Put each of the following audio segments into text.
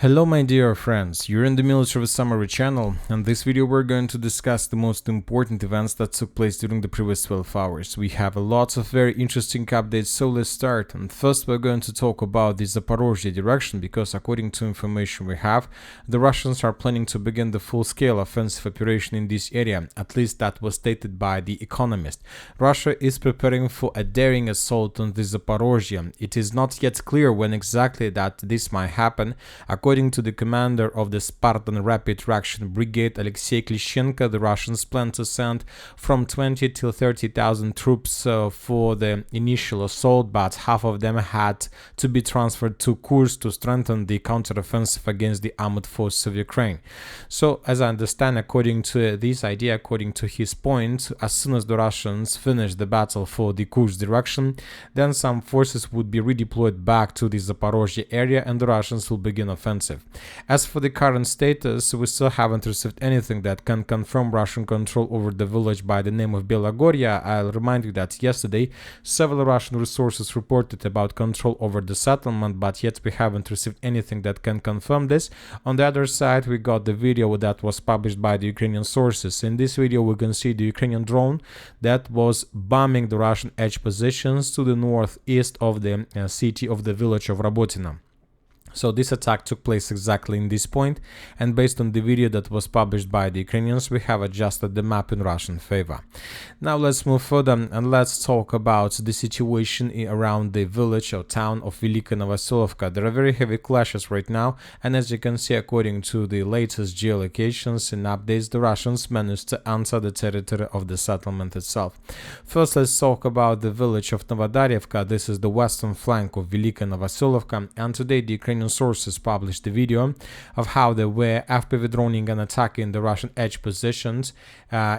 Hello my dear friends, you're in the Military Summary channel, and this video we're going to discuss the most important events that took place during the previous 12 hours. We have lots of very interesting updates, so let's start. And first we're going to talk about the Zaporizhzhia direction, because according to information we have, the Russians are planning to begin the full-scale offensive operation in this area. At least that was stated by The Economist. Russia is preparing for a daring assault on the Zaporizhzhia. It is not yet clear when exactly that this might happen. According to the commander of the Spartan Rapid Reaction Brigade, Alexei Klishchenko, the Russians plan to send from 20 till 30,000 troops for the initial assault, but half of them had to be transferred to Kursk to strengthen the counteroffensive against the armed forces of Ukraine. So, as I understand, according to this idea, according to his point, as soon as the Russians finish the battle for the Kursk direction, then some forces would be redeployed back to the Zaporizhzhia area and the Russians will begin offensive. As for the current status, we still haven't received anything that can confirm Russian control over the village by the name of Belagorya. I'll remind you that yesterday several Russian resources reported about control over the settlement, but yet we haven't received anything that can confirm this. On the other side, we got the video that was published by the Ukrainian sources. In this video, we can see the Ukrainian drone that was bombing the Russian edge positions to the northeast of the city of the village of Robotina. So this attack took place exactly in this point, and based on the video that was published by the Ukrainians, we have adjusted the map in Russian favor. Now let's move further and let's talk about the situation around the village or town of Velyka Novosilka. There are very heavy clashes right now, and as you can see, according to the latest geolocations and updates, the Russians managed to enter the territory of the settlement itself. First, let's talk about the village of Novodarivka. This is the western flank of Velyka Novosilka, and today the Ukrainian sources published the video of how they were FPV droning and attacking the Russian edge positions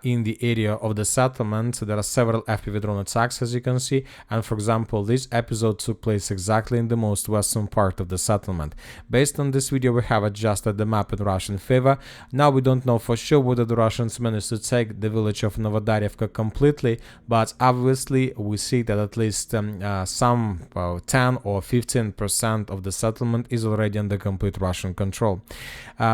in the area of the settlement. There are several FPV drone attacks, as you can see, and for example, this episode took place exactly in the most western part of the settlement. Based on this video, we have adjusted the map in Russian favor. Now we don't know for sure whether the Russians managed to take the village of Novodarivka completely, but obviously we see that at least some 10 or 15% of the settlement is already under complete Russian control.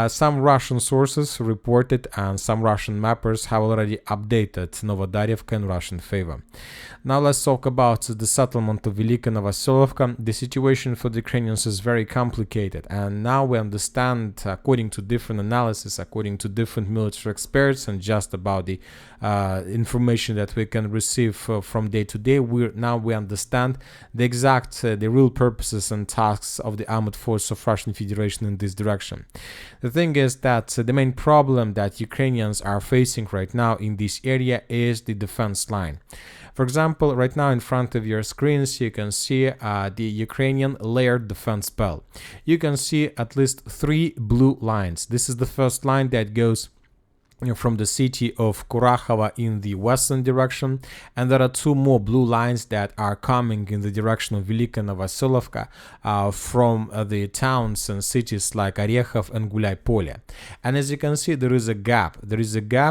Some Russian sources reported and some Russian mappers have already updated Novodarivka in Russian favor. Now let's talk about the settlement of Velyka Novosilka. The situation for the Ukrainians is very complicated, and now we understand, according to different analysis, according to different military experts, and just about the information that we can receive from day to day, we understand the exact, the real purposes and tasks of the armed force of Russian Federation in this direction. The thing is that the main problem that Ukrainians are facing right now in this area is the defense line. For example, right now in front of your screens, you can see the Ukrainian layered defense belt. You can see at least 3 blue lines. This is the first line that goes from the city of Kura-khove in the western direction, and there are 2 more blue lines that are coming in the direction of Velyka Novosilka from the towns and cities like Orekhov and Gulay-Polye. And as you can see, there is a gap.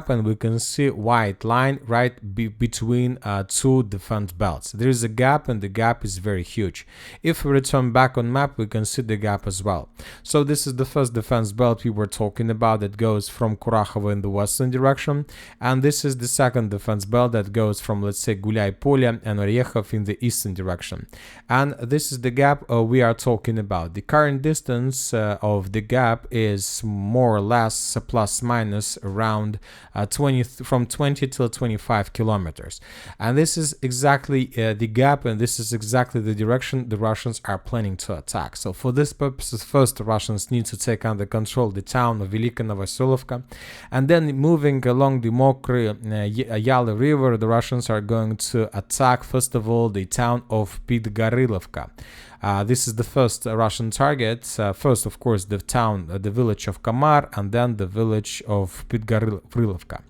And we can see white line right between 2 defense belts. There is a gap, and the gap is very huge. If we return back on map, we can see the gap as well. So this is the first defense belt we were talking about that goes from Kura-khove in the western direction, and this is the second defense belt that goes from, let's say, Gulay-Polye and Orekhov in the eastern direction. And this is the gap we are talking about. The current distance of the gap is more or less plus minus around from 20 till 25 kilometers. And this is exactly the gap, and this is exactly the direction the Russians are planning to attack. So for this purposes, first the Russians need to take under control the town of Velyka Novosilka, and then moving along the Mokry Yali River, the Russians are going to attack first of all the town of Pidgorilovka. This is the first Russian target. First, of course, the town, the village of Kamar, and then the village of Pidgorilovka.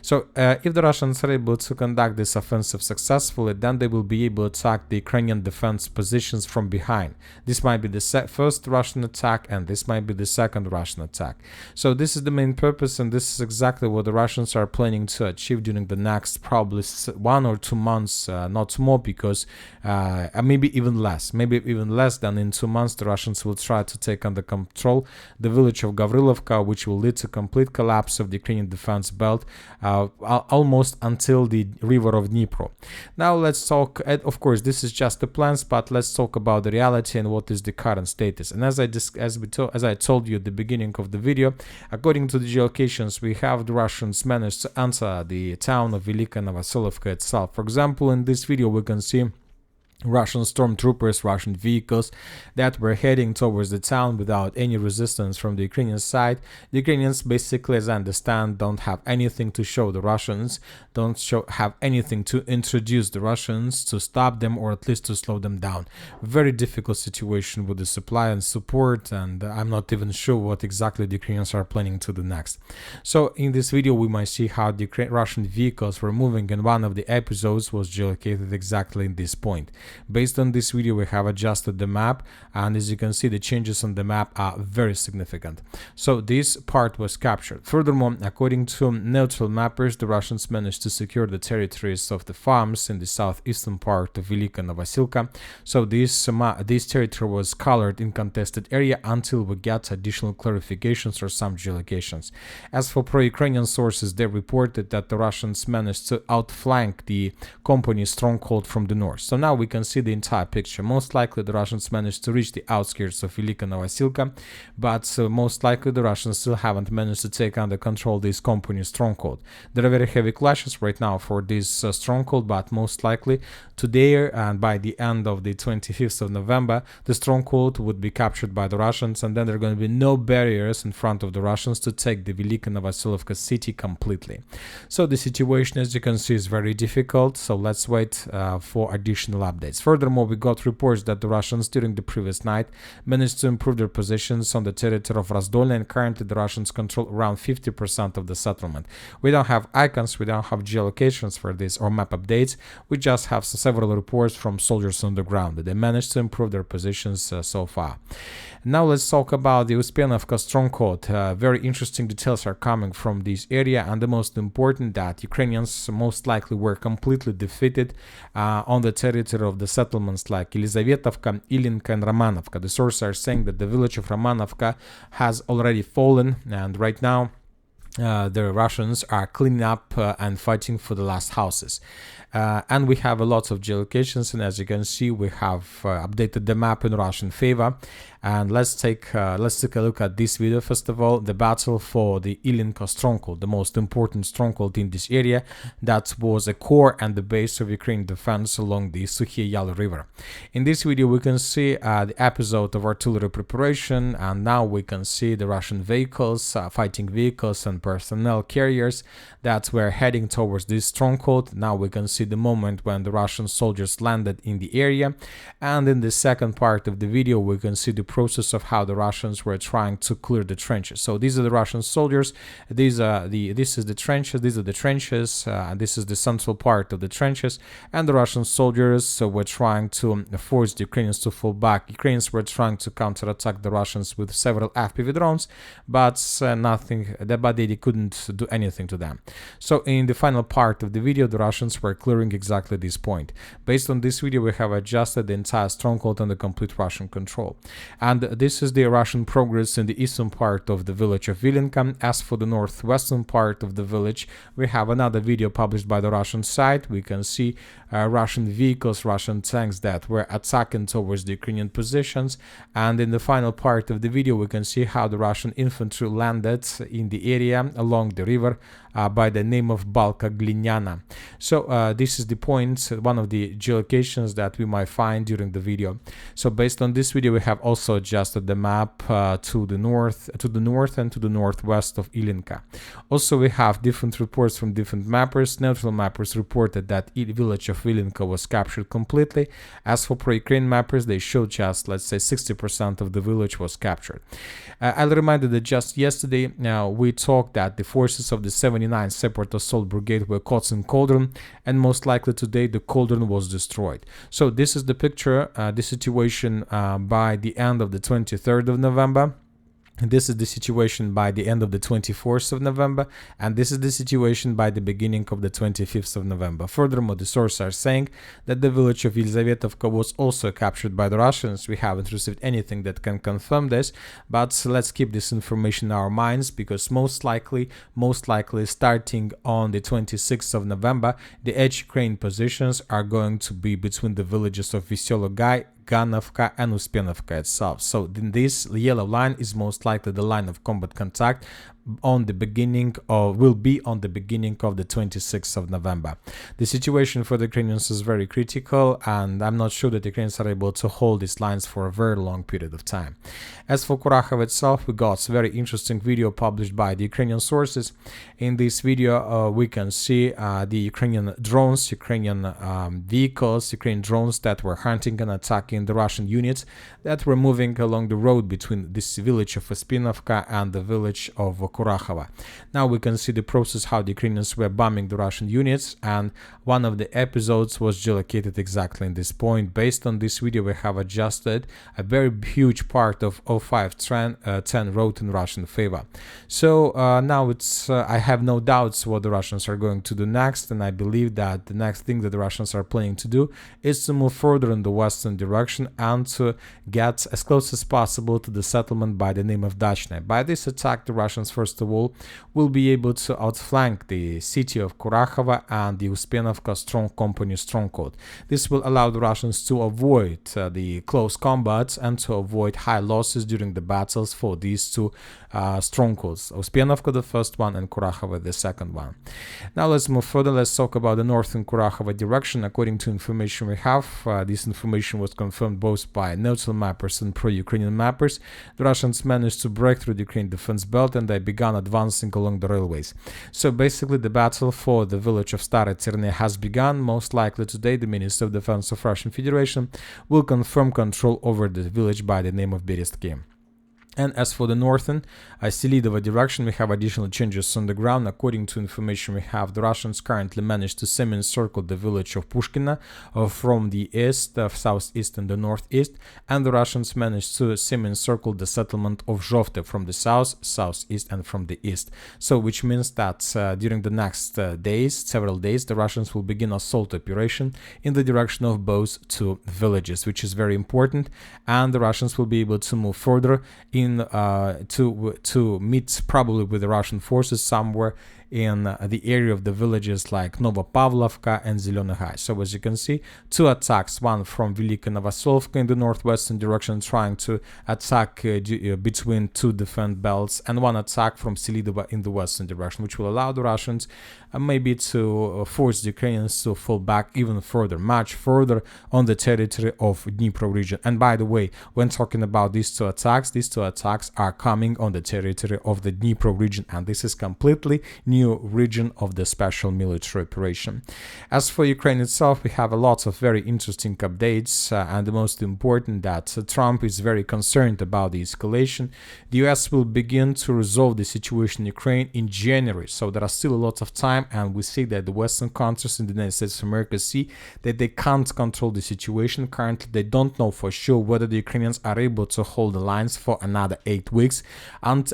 So, if the Russians are able to conduct this offensive successfully, then they will be able to attack the Ukrainian defense positions from behind. This might be the first Russian attack, and this might be the second Russian attack. So, this is the main purpose, and this is exactly what the Russians are planning to achieve during the next probably 1 or 2 months, not more, because maybe even less, maybe even even less than in 2 months, the Russians will try to take under control the village of Gavrilovka, which will lead to complete collapse of the Ukrainian defense belt almost until the river of Dnipro. Now let's talk, of course, this is just the plans, but let's talk about the reality and what is the current status. And as I told you at the beginning of the video, according to the geolocations, we have the Russians managed to enter the town of Velyka Novosilka itself. For example, in this video we can see Russian stormtroopers, Russian vehicles that were heading towards the town without any resistance from the Ukrainian side. The Ukrainians basically, as I understand, don't have anything to show the Russians, have anything to introduce the Russians, to stop them or at least to slow them down. Very difficult situation with the supply and support, and I'm not even sure what exactly the Ukrainians are planning to do next. So in this video we might see how the Russian vehicles were moving, and one of the episodes was geolocated exactly in this point. Based on this video, we have adjusted the map, and as you can see, the changes on the map are very significant. So this part was captured. Furthermore, according to neutral mappers, the Russians managed to secure the territories of the farms in the southeastern part of Velyka Novosilka. So this territory was colored in contested area until we get additional clarifications or some geolocations. As for pro-Ukrainian sources, they reported that the Russians managed to outflank the company's stronghold from the north. So now we can see the entire picture. Most likely the Russians managed to reach the outskirts of Velyka Novosilka, but most likely the Russians still haven't managed to take under control this company's stronghold. There are very heavy clashes right now for this stronghold, but most likely today and by the end of the 25th of November, the stronghold would be captured by the Russians, and then there are going to be no barriers in front of the Russians to take the Velyka Novosilka city completely. So the situation, as you can see, is very difficult, so let's wait for additional updates. Furthermore, we got reports that the Russians during the previous night managed to improve their positions on the territory of Razdolny, and currently the Russians control around 50% of the settlement. We don't have icons, we don't have geolocations for this or map updates, we just have several reports from soldiers on the ground that they managed to improve their positions so far. Now let's talk about the Uspenivka stronghold. Very interesting details are coming from this area, and the most important that Ukrainians most likely were completely defeated on the territory of the settlements like Elizavetovka, Ilinka and Romanovka. The sources are saying that the village of Romanovka has already fallen, and right now the Russians are cleaning up and fighting for the last houses. And we have a lot of geolocations, and as you can see, we have updated the map in Russian favor. And let's take a look at this video. First of all, the battle for the Ilinka stronghold, the most important stronghold in this area, that was a core and the base of Ukrainian defense along the Sukhia River. In this video, we can see the episode of artillery preparation, and now we can see the Russian vehicles, fighting vehicles and personnel carriers that were heading towards this stronghold. Now we can see the moment when the Russian soldiers landed in the area, and in the second part of the video we can see the process of how the Russians were trying to clear the trenches. So these are the Russian soldiers, this is the trenches, these are the trenches, this is the central part of the trenches, and the Russian soldiers were trying to force the Ukrainians to fall back. Ukrainians were trying to counterattack the Russians with several FPV drones, but they couldn't do anything to them. So in the final part of the video, the Russians were clearing exactly this point. Based on this video, we have adjusted the entire stronghold under complete Russian control. And this is the Russian progress in the eastern part of the village of Ilinka. As for the northwestern part of the village, we have another video published by the Russian side. We can see Russian vehicles, Russian tanks that were attacking towards the Ukrainian positions. And in the final part of the video, we can see how the Russian infantry landed in the area along the river by the name of Balka Gliniana. So this is the point, one of the geolocations that we might find during the video. So based on this video, we have also adjusted the map to the north and to the northwest of Ilinka. Also, we have different reports from different mappers. Neutral mappers reported that the village of Ilinka was captured completely. As for pro-Ukraine mappers, they showed just, let's say, 60% of the village was captured. I'll remind you that just yesterday we talked that the forces of the 79th Separate Assault Brigade were caught in Cauldron, and most likely today the Cauldron was destroyed. So this is the picture, the situation by the end of the 23rd of November. This is the situation by the end of the 24th of November, and this is the situation by the beginning of the 25th of November. Furthermore, the sources are saying that the village of Yelizavetovka was also captured by the Russians. We haven't received anything that can confirm this, but let's keep this information in our minds, because most likely, starting on the 26th of November, the edge Ukraine positions are going to be between the villages of Veselogay, Ganovka and Uspenivka itself. So this yellow line is most likely the line of combat contact on the beginning of will be on the beginning of the 26th of November. The situation for the Ukrainians is very critical, and I'm not sure that the Ukrainians are able to hold these lines for a very long period of time. As for Kura-khove itself, we got a very interesting video published by the Ukrainian sources. In this video, we can see the Ukrainian drones, Ukrainian vehicles, Ukrainian drones that were hunting and attacking the Russian units that were moving along the road between this village of Uspenivka and the village of Kura-khove. Now we can see the process how the Ukrainians were bombing the Russian units, and one of the episodes was geolocated exactly in this point. Based on this video, we have adjusted a very huge part of 0510 road in Russian favor. So now it's I have no doubts what the Russians are going to do next, and I believe that the next thing that the Russians are planning to do is to move further in the western direction and to get as close as possible to the settlement by the name of Dachne. By this attack, the Russians first of all will be able to outflank the city of Kura-khove and the Uspenivka strong company stronghold. This will allow the Russians to avoid the close combats and to avoid high losses during the battles for these two strongholds, Uspenivka the first one and Kura-khove the second one. Now let's move further. Let's talk about the northern Kura-khove direction. According to information we have, this information was confirmed both by neutral mappers and pro-Ukrainian mappers. The Russians managed to break through the Ukrainian defense belt and they began advancing along the railways. So basically the battle for the village of Stare Terne has begun. Most likely today the Minister of Defense of Russian Federation will confirm control over the village by the name of Berestki. And as for the northern Selidova direction, we have additional changes on the ground. According to information we have, the Russians currently managed to semi-encircle the village of Pushkina from the east, southeast and the northeast, and the Russians managed to semi-encircle the settlement of Zhovte from the south, southeast and from the east. So which means that during the next several days, the Russians will begin assault operation in the direction of both two villages, which is very important, and the Russians will be able to move further to meet probably with the Russian forces somewhere in the area of the villages like Novopavlovka and Zeleny Gai. So as you can see, two attacks, one from Velyka Novosilka in the northwestern direction trying to attack between two defense belts, and one attack from Selidova in the western direction, which will allow the Russians maybe to force the Ukrainians to fall back even further, much further on the territory of Dnipro region. And by the way, when talking about these two attacks are coming on the territory of the Dnipro region, and this is completely new region of the special military operation. As for Ukraine itself, we have a lot of very interesting updates, and the most important that Trump is very concerned about the escalation. The US will begin to resolve the situation in Ukraine in January, so there are still a lot of time, and we see that the Western countries in the United States of America see that they can't control the situation. Currently, they don't know for sure whether the Ukrainians are able to hold the lines for another 8 weeks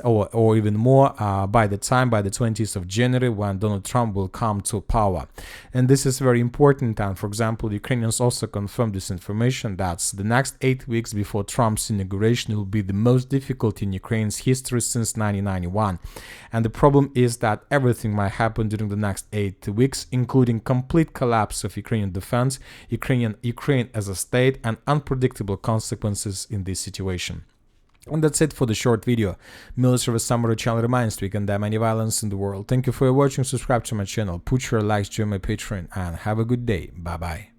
or even more by the 20th of January, when Donald Trump will come to power. And this is very important, and for example, the Ukrainians also confirmed this information that the next 8 weeks before Trump's inauguration will be the most difficult in Ukraine's history since 1991. And the problem is that everything might happen during the next 8 weeks, including complete collapse of Ukrainian defense, Ukraine as a state, and unpredictable consequences in this situation. And that's it for the short video. Military Summary channel reminds we condemn any violence in the world. Thank you for watching, subscribe to my channel, put your likes, join my Patreon, and have a good day. Bye bye.